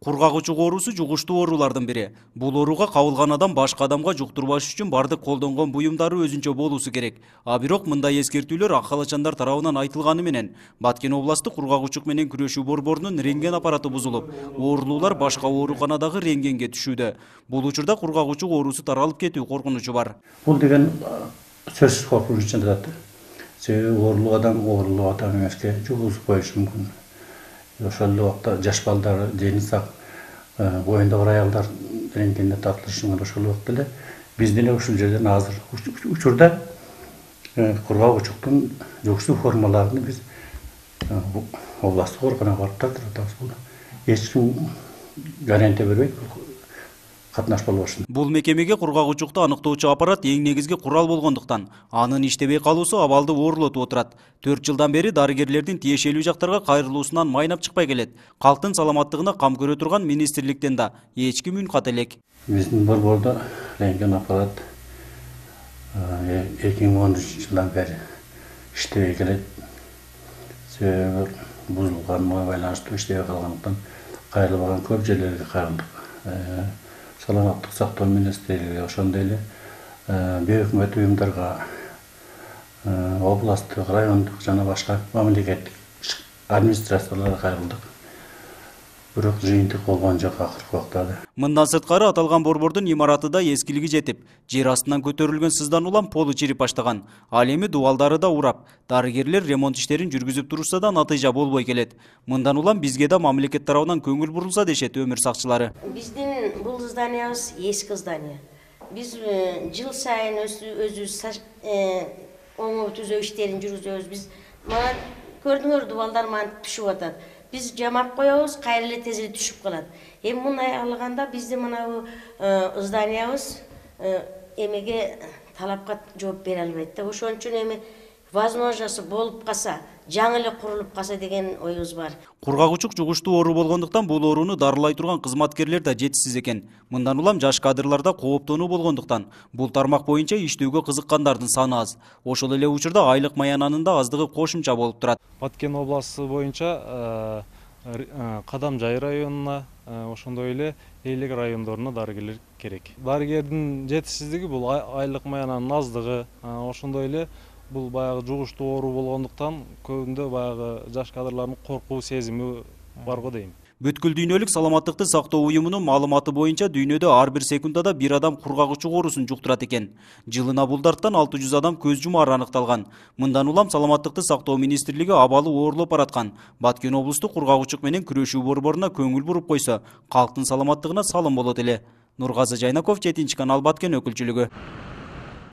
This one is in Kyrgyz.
Кургак учук оорусу жугуштуу оорулардын бири. Бул ооруга кабылган адам башка адамга жуктурбаш үчүн бардык колдонгон буюмдары өзүнчө болуусу керек. А бирок мындай эскертүүлөр ак калачандар тарабынан айтылганы менен Баткен областык кургак учук менен күрөшүү борборунун рентген аппараты бузулуп, оорулуулар башка ооруканадагы рентгенге түшүүдө. Бул учурда кургак учук оорусу таралып кетүү коркунучу бар. Бул деген сөзсүз коркунуч жатат. Себеби оорулуу адам эмеске жугузуп коюшу мүмкүн. Ошол убакта жаш балдар, дени сак, боюнда бар аялдар рентгенге тартылышына ошол убакта эле биз деле ушул жерден азыр учурда кургак учуктун жугуштуу формаларын биз областтык ооруканага барып тартып атабыз. Эч ким гарантия бербейт катнашпал башын. Бул мекемеге кургак учукту аныктоочу аппарат эң негизги курал болгондуктан, анын иштебей калуусу абалды оорлотуп отурат. 4 жылдан бери дарыгерлердин тиешелүү жактарга кайрылуусунан майнап чыкпай келет. Калктын саламаттыгына кам көрө турган министрликтен да эч ким үн ката элек. Биздин борбордо рентген аппарат 2013 жылдан бери иштебей келет. Себеби бузулганга байланыштуу иштебей калгандыктан кайрылбаган көп жерлерге кайрылдык. Саламаттык сактоо министрлиги ошондой эле бейөкмөт уюмдарга, областтык, райондук жана башка мамлекеттик администрацияларга кайрылдык. Бирок жыйынтык болгон жок акыркы убакта. Мындан сырткары аталган борбордун имараты да эскилиги жетип, жер астынан көтөрүлгөн сыздануулам полу чирип баштаган. Ал эми дубалдары да урап, дарыгерлер ремонт иштерин жүргүзүп турушса да натыйжа болбой келет. Мындан улам бизге да мамлекет тарабынан көңүл бурулса дешет өмүр сакчылары. Биздин бул зданиябыз эски здание. Биз жыл сайын өзүбүз оңой түзөө иштерин жүргүзөбүз. Биз мана көрдүңөр дубалдар мана түшүп атат. Biz жамап коебуз, кайра эле тез эле түшүп калат. Эми мындай алганда биздин мына зданиябыз эмеге талапка жооп бере албайт да. Ошон үчүн эми возможность болуп калса, жаңы эле курулуп калса деген оюбуз бар. Кургак учук жугуштуу оору болгондуктан бул ооруну дарылай турган кызматкерлер да жетишсиз экен. Мындан улам жаш кадрларда кооптонуу болгондуктан бул тармак боюнча иштөөгө кызыккандардын саны аз. Ошол эле учурда айлык маянанын да аздыгы кошумча болуп турат. Баткен областы боюнча Кадамжай районуна, ошондой эле Элек райондоруна дарыгерлер керек. Дарыгердин жетишсиздиги бул айлык маянанын аздыгы, ошондой эле бул баягы жугуштуу оору болгондуктан көбүндө баягы жаш кадрлардын коркуу сезими бар го дейм. Бүткүл дүйнөлүк саламаттыкты сактоо уюмунун маалыматы боюнча дүйнөдө ар бир секундада бир адам кургак учук оорусун жуктурат экен. Жылына бул дарттан 600 адам көз жумаары аныкталган. Мындан улам саламаттыкты сактоо министрлиги абалы оорлоп бараткан Баткен облустук кургак учук менен күрөшүү борборуна көңүл буруп койсо, калктын саламаттыгына салым болот эле. Нургазы Жайнаков, 7 канал, Баткен өкүлчүлүгү.